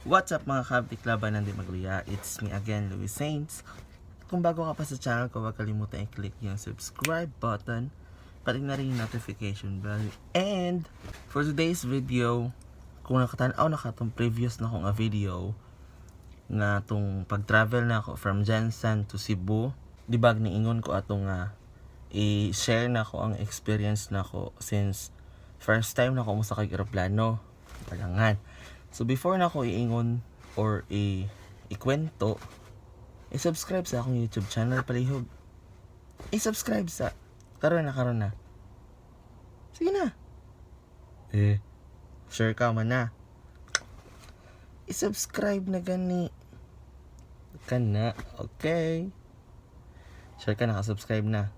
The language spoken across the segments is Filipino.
What's up mga kabtik laban ng Di Magluya? It's me again, Louis Saints. Kung bago ka pa sa channel ko, huwag kalimutan i-click yung subscribe button, pati na rin yung notification bell. And for today's video, kung nakatong previous na akong video na itong pag-travel na ako from Jensen to Cebu, dibag niingon ko atong i-share na ko ang experience na ko since first time na ako musakay aeroplano. Palangan. So before na ako iingon or ikwento, i-subscribe sa akong YouTube channel palihog. I-subscribe sa karon na. Sige na. Share ka man na. I-subscribe na gani. Kana, okay. Share ka, nakasubscribe na.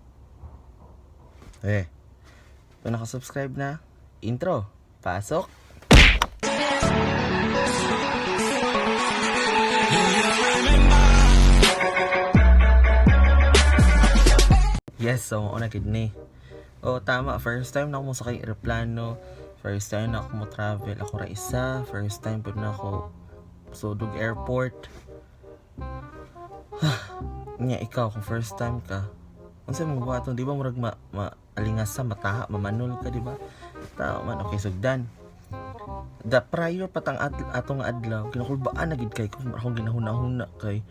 Kung nakasubscribe na, intro, pasok. Yes, so una kidney. Tama, first time na ako sakay aeroplano. First time na ako mo travel. Ako ra isa. First time po na ako Sudog Airport. Nya ikaw kung first time ka. Unsa mo buhaton, di ba murag alingasa mataha, mamanol ka, di ba? Tao man, okay, sugdan. The prior patang atong adlaw, kinakulbaan na gid kay kung akong ginahuna-huna kay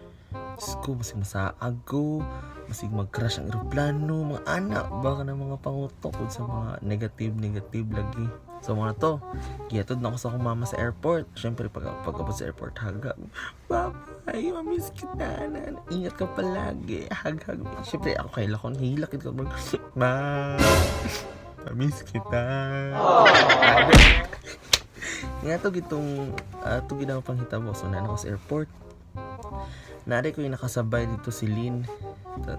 ko masig masaag ko, masig mag-crash ang eroplano, mga anak baka na mga pangutok sa mga negative lagi. So mga to, giyatod na ako sa akong mama sa airport. Syempre pag-abot sa airport, hagag. Babay, mamiss kita na. Ingat ka palagi. Hagag. Syempre ako kay lakon, hilakit ka. Mamiss kita. Nga to gitong to ginawa pang hitabo. So nana ko sa airport. Nari ko yung nakasabay dito si Lynn,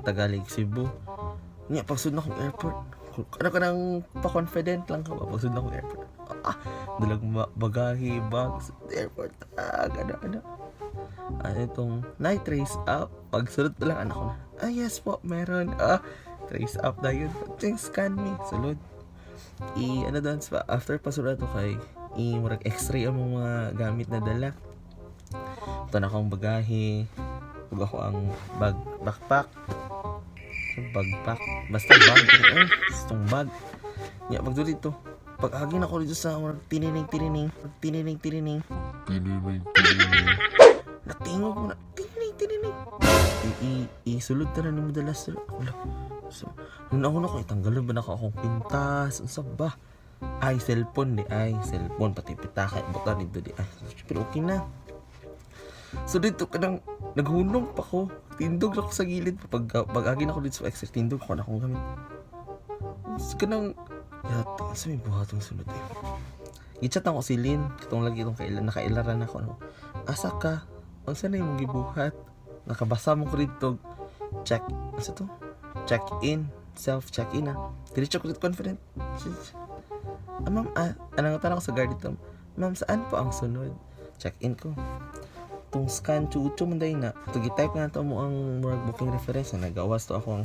Tagalog, Cebu. Nga pagsud na akong airport. Ano ka nang pa-confident lang ka ba? Pagsud na akong airport. Dalag bagahe, bags, airport. Gana. Itong night trace up. Pagsulod na lang anak ko na. Yes po, meron. Trace up na yun. Scan me. Sulod. Ano doon pa? After pasulod to kay murag x-ray ang mga gamit na dala. Ito na akong bagahe. Huwag ako ang backpack. Basta bag. Itong bag. Pag doon dito. Pag agin ako dito sa tinining. Natingog mo na. Tinining. Isulod ta na ni madalas. So, nung ako itanggalon ba na akong pintas. Ang saba. Cellphone. Cellphone. Pati pitaka. Butan dito di. Pero okay na. So dito kanang naghunong pa ko. Tindog lang ko sa gilid. Pag-agin ako dito sa exit, tindog ako na akong gamit. So kanang yate, sa may buhatong sunod I-chat ako si Lynn. Katong lagi itong nakailaran ako. Asa ka? Ang sana yung gibuhat? Nakabasa mo ko dito. Check. Asa to? Check-in. Self-check-in Diretso ko dito confident. Ma'am, anong tanong ko sa guard dito? Ma'am, saan po ang sunod? Check-in ko. Itong scan chucho man day na. Ito gitype na ito mo ang booking reference na nagawas to ako ang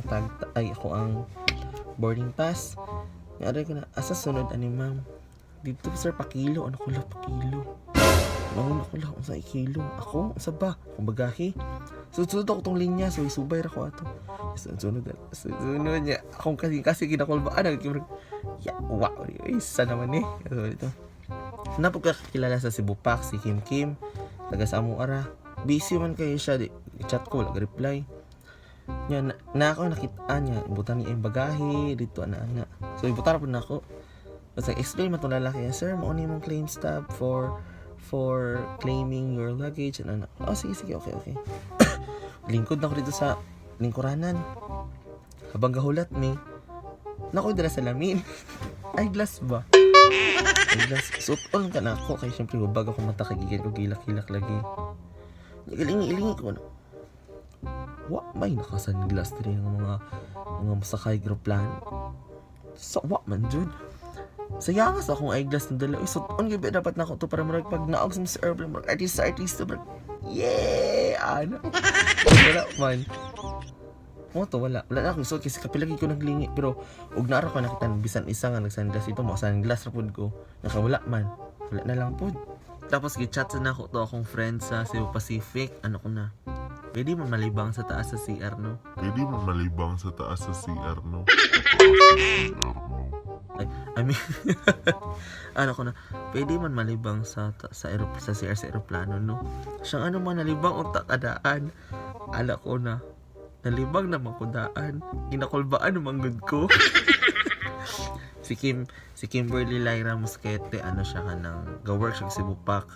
ako ang boarding pass. Ngayon ko na, asa sunod ani ma'am? Dito sir, pakilo. Ano ko lang pakilo? Ano ko lang, sa ikilo. Ako, sa ba? Kung bagahe. Sunod ako tong linya, so isubay ra ko ato. Sunod niya. Akong kasi ginakulbaan. Wow, isa naman So ito. Napagkakilala sa Cebu Pack, si Kim. Taga sa among ara. Busy man kayo siya. Chat ko, wala reply. Yan, na ako nakitaan niya. Ibutan niya yung bagahe. Dito, ana. So, ibutan po na ako. Tapos, explain mo itong lalaki. Sir, mauni mong claim stub for claiming your luggage. And sige, okay. Lingkod na ako dito sa lingkuranan. Habang gahulat ni, nakoy dala sa lamin. Eyeglass ba? Suot-on ka na ako. Kaya syempre, wabag ako mata kagigil ko. Gilak-gilak lagi. Ilingi ko na. May nakasunglass din yung mga masakay aeroplano. Man, Jud. Sayangas akong eyeglass na dala. Suot-on gabi dapat na ako to para marag pag naog sa airplane. Marag artista. Yeah! Wala man. Wala na ako isuot kasi kapilagi ko naglingi pero ug naara ko nakita bisan isa nga nagsunglass ito mo sunglass ra pud ko nakawala man wala na lang pud Tapos gichat na ako to akong friend sa Cebu Pacific. Ano ko na? Pwede man malibang sa taas sa CR, no? Pwede man malibang sa taas sa CR, no? I mean, ano ko na, pwede man malibang sa CR sa aeroplano, no? Siyang ano man, nalibang unta kadaan. Ala ko na, nalibang naman ko daan. Ginakulbaan naman good ko. si Kimberly Lyra Mosquete, ano siya ka nang ga-work siya sa Cebu Pac.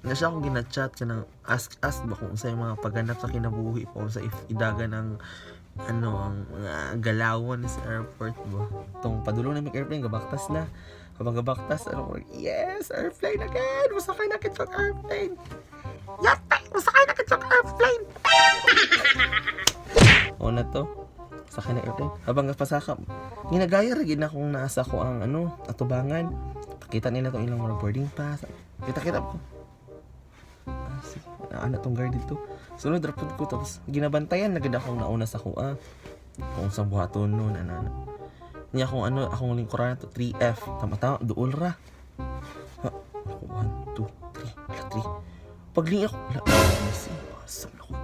Na siya akong ginachat ka nang ask ba kung sa mga pagganap sa kinabuhi po sa idaga ng ano ang mga galawan sa airport ba. Tong padulong na may airplane gabaktas na. Habang gabaktas ano ko, yes, airplane again. Musakay na kitong airplane. Yate, musakay na kitong airplane. O na to. Sakay na airplane. Habang pasaka, ginagaya rin na kung nasa ko ang ano, atubangan. Pakita nila tong ilang mga boarding pass. Kita ko. Sige, ano tong guard dito. Sunod rapod ko tapos ginabantayan na gid akong nauna sa kuha. Kung sa buhaton noon ano. Niya akong lingkuran to 3F. Tama duol ra. Ha, 1 2 3. Paglingi ako, missing pasam na ko.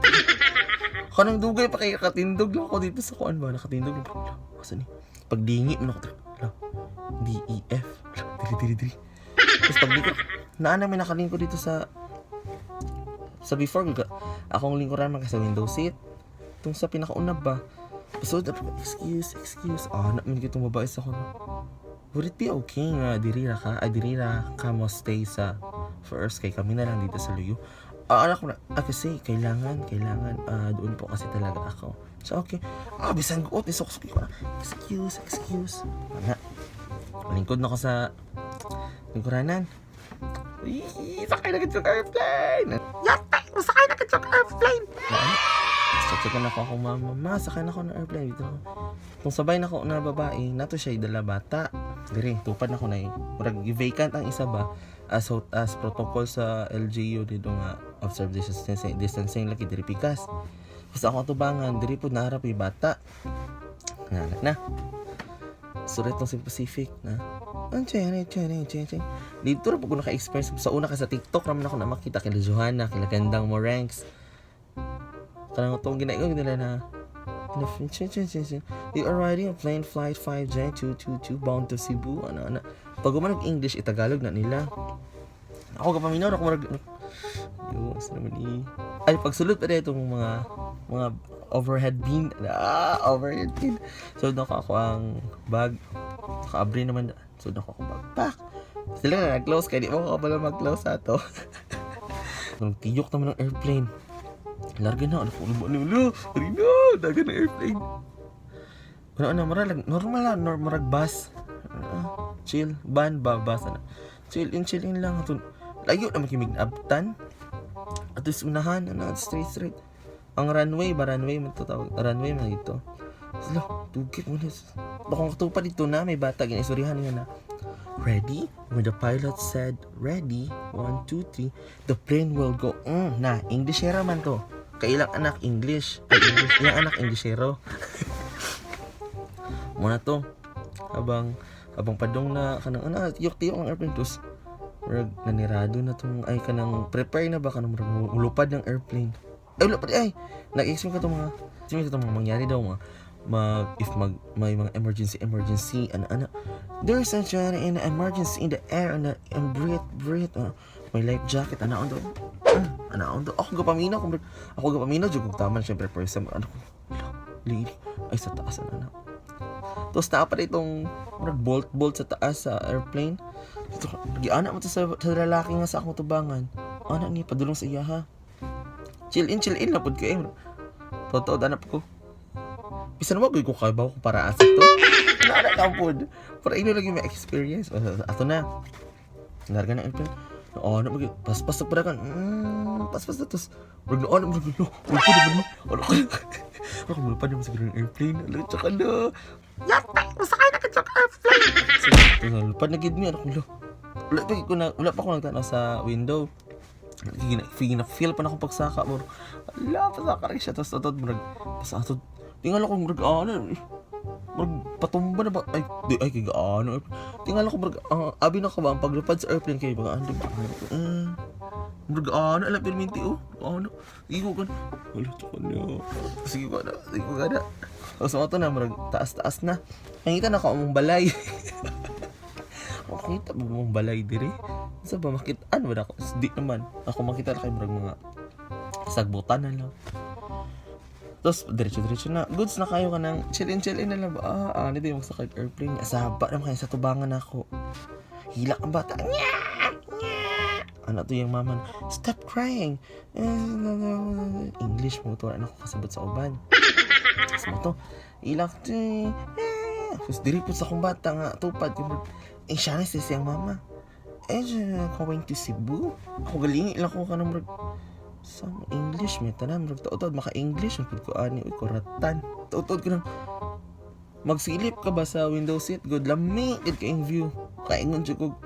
Kanang dugay pa kay katindog lang ako dito sa kuan ba nakatindog lang. Asa ni? Pagdingi man ako. DEF. Diri. Tapos pagliko naana may nakalingko dito sa before akong lingkuran man sa window seat tung sa pinakauna ba so excuse anak man kitong babae sa kuno. Would it be okay nga diri ra ka mo stay sa first kay kami na lang dito sa Luyo. Anak ko na kasi kailangan doon po kasi talaga ako. So okay bisan ko isok-sok ko na excuse ana malingkod na ko sa lingkuranan. Sakay na kitong airplane. Yate, sakay na kitong airplane. Check na ako mama, sakay na ako ng airplane dito. Kung sabay na ako na babae, nato siya dala bata. Dire, tupad na ako na murag vacant ang isa ba as protocol sa LGU dito nga observe distancing laki diri pikas. Basta ako atubangan, diri pud naharap yung bata. Nganak na. Sulit ng Pacific na. Dito rin po ko naka-experience. Sa una ka sa TikTok naman ako na makita kila Johanna, kila Gandang Moranks. Kanang itong ginagawa nila na you are riding a plane flight 5J222 bound to Cebu. Ano. Pag umanag English, itagalog na nila. Ako kapaminaw na kumarag. Ay, pagsulot pa rin itong mga overhead bin. Overhead bin. So, ako ang bag. Naka-abri naman. So, ako ang backpack. Sila na nag-close. Kaya di mo ka pala mag-close ato. Nung tiyok naman ng airplane. Larga na. Daga ng airplane. Normal lang. Marag bus. Chill. Bus. Chill in lang. Layo naman kimig abtan. At is unahan. Straight. Ang runway man ito tawag. Runway man ito. Sila, tugit mo na. Bakong katupad dito na, may bata, ginaisurihan nga na. Ready? When the pilot said, ready, 1, 2, 3, the plane will go. Na, Englishera man to. Kailang anak English. Ilang anak Englishero. Muna to. Habang padong na, kanang, tiyok-tiyok ang airplane. Tapos, nanirado na tong, kanang, prepare na ba, kanang, ulupad ng airplane. Nag-expect ka itong mga mangyari daw, if may mga emergency, ano. There's a an emergency in the air, and breathe, may life jacket, ano. Ako gapaminaw, jug taman, syempre, person, lady, ay, sa taas, ano. Tapos, pa itong, bolt sa taas, sa airplane. Nag-anak mo to sa lalaki nga sa akong tubangan. Anak niya, padulong sa iya, ha. Chill in na pod kayo. Totoo danap ko. Bisan mo ko kabaw ko para asik to. Nara ka pod. Para ino lagi may experience. Ato na. Larga na airplane. Na mag paspas sa padakan. Paspas na tos. Wag na mo. Ako mulupad mo sa ganung airplane. Tsaka na. Yate, masakay na ka sa airplane. So, lupad na gid mi ano ko. Wala pa ko nagtanaw sa window. Feel pa na akong pagsaka mo. Pasaka rin siya. Tapos atod pasatod. Tingala ko patumba na ba? Ay kigaano. Tingala ko abi na ka ba ang paglupad sa airplane kayo. Mga di ba? Murag ano alam perminti oh. Ano? Sige ko kan. Wala tsaka na. Sige ko na. Sige ko na. So ato na murag taas-taas na. Nakita na ka mong balay. Makita ba mong balay dire? Sa ba makitaan ba ako? Di naman. Ako makita kay murag mga sagbutan na lang. Tapos diretso-diretso na. Goods na kayo ka ng chill-in na lang ba? Ano din yung magsakay airplane. Asaba naman kayo sa tubangan ako. Hila ang bata. Ano to yung maman? Stop crying. English mo to. Ano ko kasabot sa uban. Tapos mo to. Ilak to. Tapos diri po sa kong bata nga. Tupad. Siya na siyang mama. Going to Cebu. Ako galing. Ilang ko ka na murag. Sa English. May tanan. Murag tautod. Maka-English. Murag ko ani. Uy, kuratan. Tautod ko na. Magsilip ka ba sa window seat? Good lami. It ka yung view. Kaingon siya ko.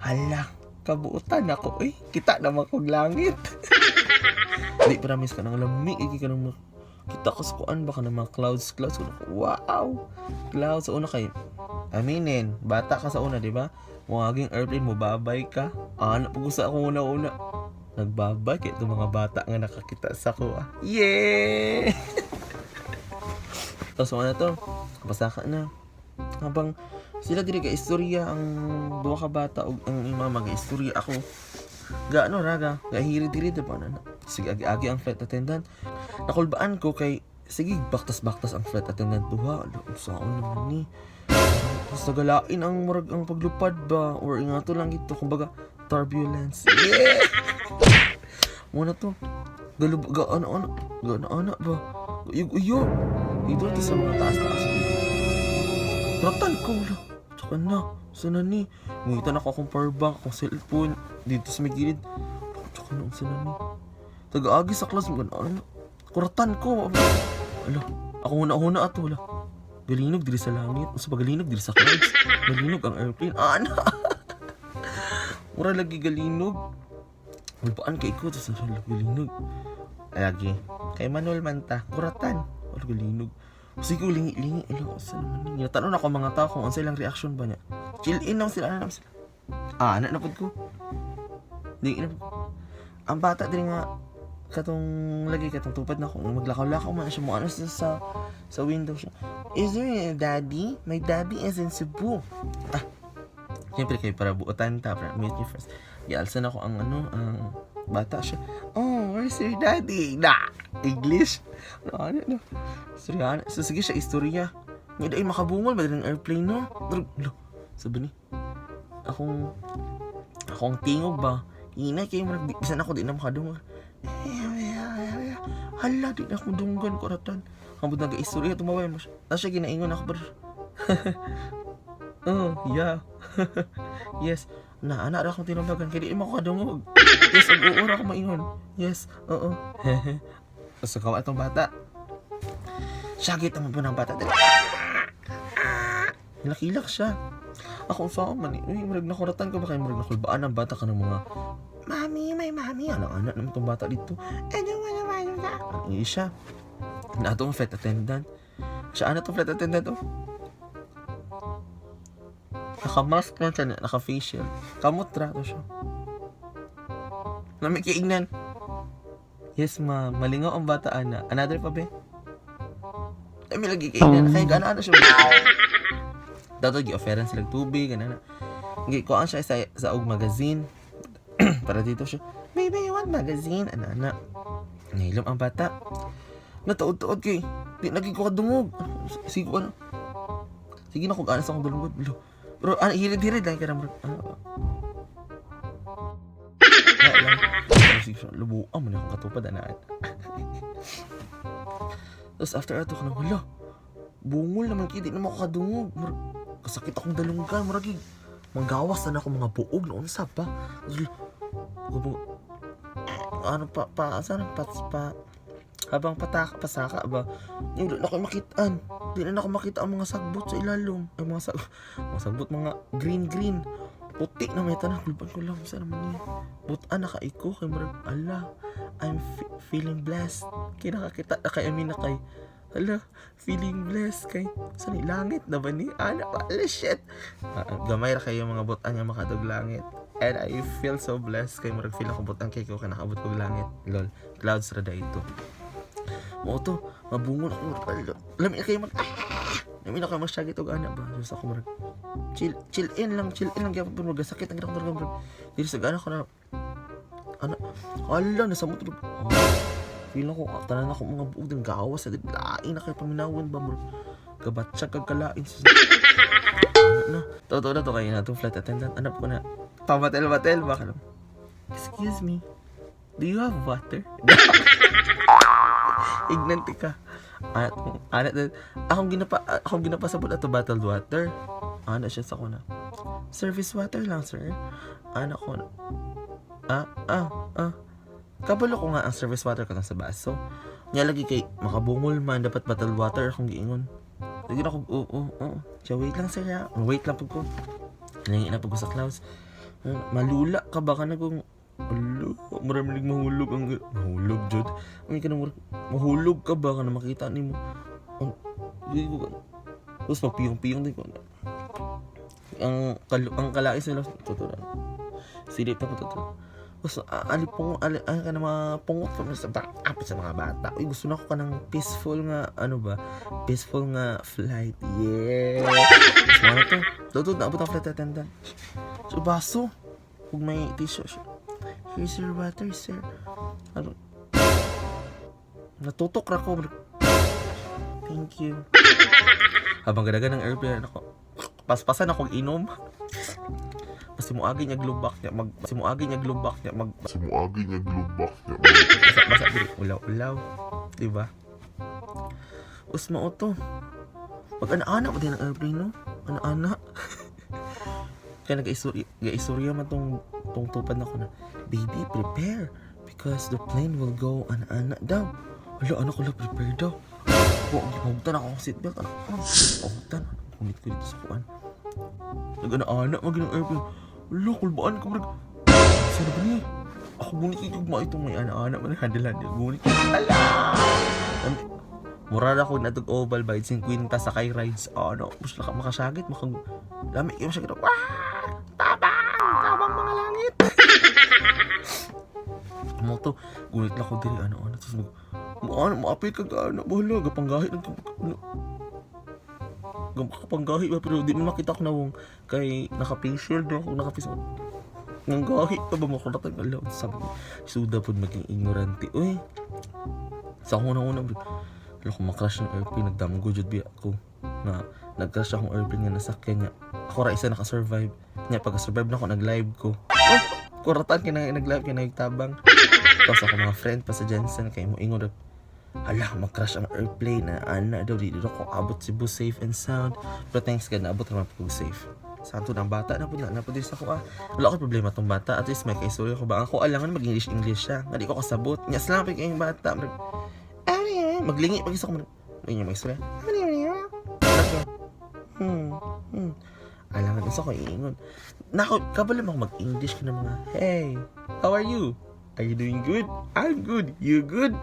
Hala. Kabuutan ako kita naman kong langit. Di promise ka ng lamig ka ng kita ko sa kuan baka ng mga clouds wow clouds sa una kay aminin bata ka sa una di ba maging airplane mo babay ka ano pag sa ako una nagbabay kay itong mga bata nga nakakita sa ko yeah. Tapos ano to pasaka na habang sila diri ka istorya ang duha ka bata ug ang ima mag-istorya ako. Gaano raga, gahiri diri pa na. Sige agi ang flight attendant. Nakulbaan ko kay sige baktas ang flight attendant duha. Saan naman ni? Basta galain ang murag ang paglupad ba or ingato lang ito kumbaga turbulence. Yeah. Muna to. Gaano ba? Uyog. Dito to sa mga taas-taas. Ratan ko lang. Tsaka na. Sana ni. Ngita na ako akong powerbank, akong cellphone. Dito sa may gilid. Tsaka na. Sana ni. Taga-agi sa class. Ano? Kuratan ko. Ala. Ako huna ato. Ala. Galinog diri sa langit. Sa pagalinog diri sa clouds. Galinog ang airplane. Ana. Mura lagi galinog. Ulpaan kay ko. Sa galinog. Lagi. Kay Manuel Manta. Kuratan. Wala galinog. Sige ko lingi alam sa naman niya tanong ako mga tao kung ano silang reaction ba niya chill in lang sila anak na pod ko di na ang bata din nga katong tupad na ko maglakaw-lakaw man siya mo ano sa window siya is there a daddy? My daddy is in Cebu. Siyempre kayo para buotan ta para meet you first yalsan ako ang bata siya. Oh, where's your daddy? English. Ano. Seryoso. So, sige siya, istorya. Hindi ay makabungol, ba ng airplane, no? Sabi ni, akong tingog ba? Inay kayo, bisan ako, di na makadungol. Hala, di na akong dunggan, kuratan. Kambod na istorya, tumaway mo siya. Tapos siya, ginaingon ako, bro. Oh, yeah. Yes. Anak akong tinulagan, kaya di mo ako kadungog. Yes, mag-uura ako maingon. Yes, oo. Tapos kawa itong bata. Syagit naman po ng bata. Hilak-hilak siya. Ako saan man marag nakuratan ka ba kayo marag nakulbaan ang bata ka ng mga Mami, may mami. Anak-anak naman itong bata dito. Ang siya. Na itong flight attendant. Siya itong flight attendant Naka-mask na siya, naka-facial. Kamutra to siya. Namikiignan. Yes, ma. Malingaw ang bata, ana. Another pa, be? Ay, may lagi kaignan. Kaya gana siya. Dato, gi-offeran silang tubig, gana. Gikuan siya sa og magazine. Para dito siya. Baby, you want magazine? Ana. Nahilom ang bata. Nataod-taod kay. Di naging ko kadungog. Sige ko, Sige na kung anas akong dulungod. Pero hirid-hirid lang kaya lubuan mo na akong katupad anaan. Tapos after ato ka nang hala bungol naman kaya di naman ako kadungog kasakit akong dalunggan maragig manggawas na ako mga buog noon sa ba ano pa habang pasaka ba hindi na ako makitaan di na ako makita ang mga sagbot sa ilalom ay mga sagbot mga green puti na may tanang kulpan ko lang sa naman niya butaan na kaiko kay marag ala I'm feeling blessed kaya nakakita na kay amin na kay Hala, feeling blessed kay sa langit na ba ni? Ana, wala shit. Gamay ra kayo mga butan nga makatog langit. And I feel so blessed kay murag feel ako butan kay ko kanakabot kog langit. Lol, clouds ra dayto. Mo to, mabungon ako. Lami na kayo Lami na kayo masyagit og ana ba? Diyos ako murag chill in lang gyapon murag sakit ang ginako murag. Dili sa ana ko na ana. Ala na sa mo feel ako, tanan ako mga buog ng gawas sa lain na kayo paminawon ba mo gabatsyag kag kalain sa na totoo na to kayo na itong flight attendant anap ko na pamatel-matel ba ka lang excuse me do you have water? Ignanti ka akong ginapasabot ato bottled water siya sa ko na service water lang sir ko na kabalo ko nga ang service water ko na sa baso. Nya lagi kay makabungol man dapat bottled water akong giingon. Lagi na ako Siya wait lang sir ya. Wait lang pag ko. Nangi na pag ko sa clouds. Malula ka ba ka na kung maraming mahulog ang mahulog jud. Ang kanang mahulog ka ba ka na makita nimo. Tapos magpiyong-piyong din ko. Ang kalais nila totoo. Silip na po totoo. Gusto, ka na mga pungot ka sa mga bata. Uy, gusto na ko ka ng peaceful nga, peaceful nga flight. Yeah! Gusto na to. Tutod na abot ang flight attendant. So, baso. Huwag may tissue. Here's your water, sir. Natutok ra ko. Thank you. Habang gadagan ng airplane ako, paspasan akong inom. Basta mo agi niya glubak niya basa dili ulaw di ba usma oto pag ana mo din ang airplane no ana kaya nag-istorya man tong tupad na ko na baby prepare because the plane will go ana daw anak ko lang prepare daw huwagtan ako seatbelt huwagtan kumit ko dito sa kuan nag-ana mag-inang airplane kulbaan ka marag sana ba niya ako gunit kikugma itong may anak-anak man handalan niya gunit ala murada ko natog oval by 50 sakay rides mas makasagit lami kayo masyagit tabang mga langit mo to gunit lang ko diri tapos maapit kag bahala gapanggahi kapanggahi ba pero di mo makita ko na wong kay naka-face shield kung naka-face ng gahi pa ba makuratan alaw sabi ko suda po maging ignorante uy sa akong una ko makrash ng airplane nagdamgo jud biya ako na nagcrash akong airplane nga nasakyan niya ako ra isa naka-survive niya pagka-survive na ako nag-live ko kuratan nag-live kaya nagtabang tapos ako mga friend pa sa Jensen kay mo ingon hala, mag-crash ang airplane na daw, dito ako abot Cebu safe and sound. Pero thanks God, naabot naman po safe. Santo ng bata, napudis ako wala ko problema tong bata, at least may kaistorya ko ba? Ako alangan mag-English siya, nga di ko kasabot. Nga salamat kayong bata. Maglingi, pag-isa ko, may istorya. Alangan, isa ko iingon. Kabala mo mag-English ka na mga, hey, how are you? Are you doing good? I'm good. You good?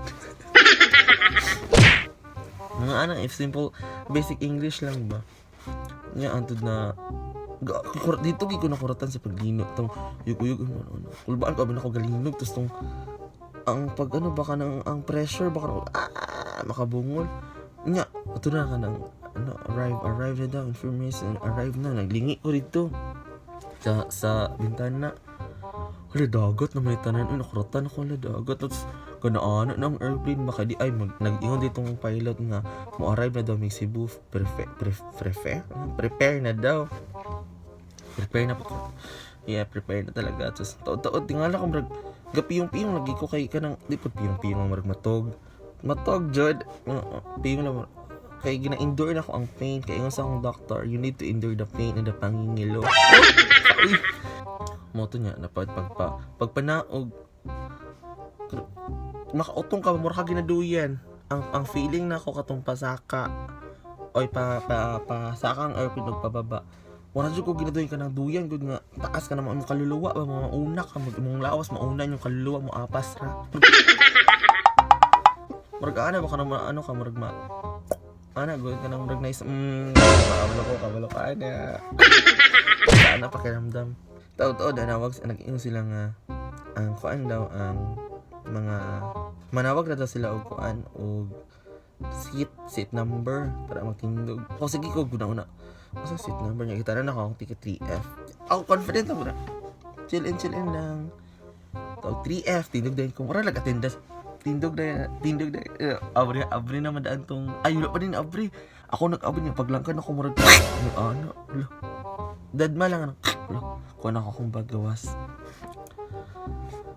Mga if simple basic English lang ba nya antod na dito gi ko nakuratan sa paglino tong yug kulbaan ko ba nako galinog tos tong ang pag baka nang ang pressure baka makabungol nya ato na ka nang arrive na daw information arrive na naglingi ko dito sa bintana wala dagat na may tanan nakuratan ako wala dagat tapos kanaan ng airplane baka di ay nag-ingon ditong pilot nga mo arrive na daw may Cebu prepare na daw prepare na po prepare na talaga tapos taod tingala ko marag gapiyong-piyong lagi ko kay kanang di po piyong-piyong marag matog jud piyong na kay gina-endure na ko ang pain kay ingon sa akong doctor you need to endure the pain and the pangingilo mo to nya na pagpanaog makautong ka mura ka ginaduyan ang feeling na ako katong pasaka oy pasaka ang airplane pababa wala jud ko ginaduyan ka ng duyan gud nga taas ka na mo kaluluwa ba mauna ka mong lawas mauna yung kaluluwa mo apas ra murag ana baka na ka murag Ana, good ka nang recognize. Kabalo ka na. Sana pakiramdam. Taod-taod, nag-inom sila nga, ang kuan daw, ang mga, manawag na daw sila og kuan, og seat number, para magtindog. O sige ko, guna-una. Masa seat number niya, kita na ako, ticket 3F. Ako, confident na muna. Chill in lang. Tawag 3F, tindog dahil ko. Mura nag-attendas. Tindog dahil. Abri naman daan tong, ay, wala pa din abri. Ako nag-abri niya, paglangkan ako murag, ano, dadma lang, kuha na ako kung bagawas.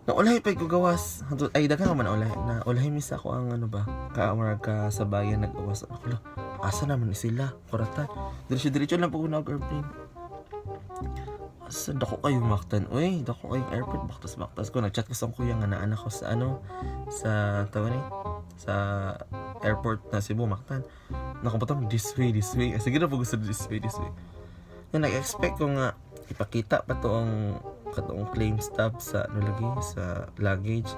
Naulahi pa ko gawas. Ay, daga ka man na ulahi misa ako ang ano ba, kaamara ka sa bayan nag-awas. Ako, asa naman sila, kuratan. Diretso lang po nag-airplane. Asa, dako kayo maktan. Uy, dako kayong airport. Baktas ko. Nag-chat ko sa kuya nga naanak ko sa sa tawag sa airport na Cebu, Mactan. Nakapatang this way. Sige na po gusto this way. Nag-expect ko nga ipakita pa katong claim stub sa sa luggage.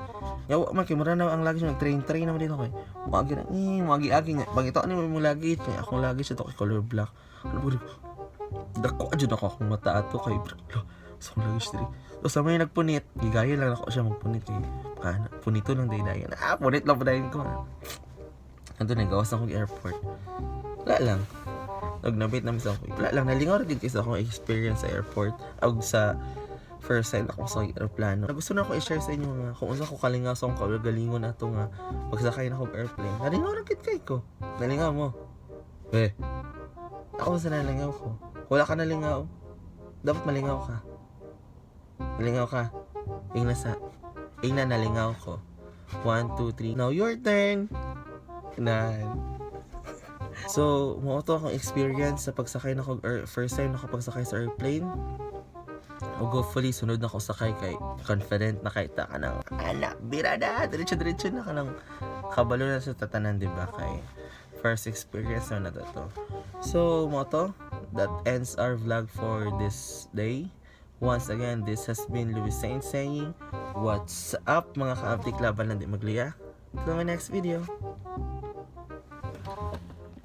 Yawa man kay marana ang luggage nag-train naman dito kay. Magi nga bang ito ani mo luggage niya. Akong luggage ito kay color black. Ano po dako adyo na ko akong mata ato kay so luggage diri. So sa may nagpunit, gigaya lang ako siya magpunit kay kana punito lang dayon. Punit lang padayon ko. Ando na gawas akong airport. Wala lang. Nabit namin sa ako. Wala lang, nalingaw rin kasi akong experience sa airport. O sa first time ako sa aeroplano. Gusto na ako i-share sa inyo nga kung unsa ko kalingaw sa akong kagalingon na ito nga pagsakay na akong airplane. Nalingaw rin kay ko. Nalingaw mo. Ako sa nalingaw ko. Wala ka nalingaw. Dapat malingaw ka. Nalingaw ka. Ingna nalingaw ko. 1, 2, 3. Now your turn. So, mo to akong experience sa pagsakay na ko first time na ako pagsakay sa airplane. O hopefully sunod na ako sakay kay confident na kita ka ng birada, diretso na ka ng kabalo na sa tatanan, di ba? Kay first experience na to. So, mo to, that ends our vlog for this day. Once again, this has been Louis Saint saying, what's up mga ka-update laban lang di magliya? Till my next video.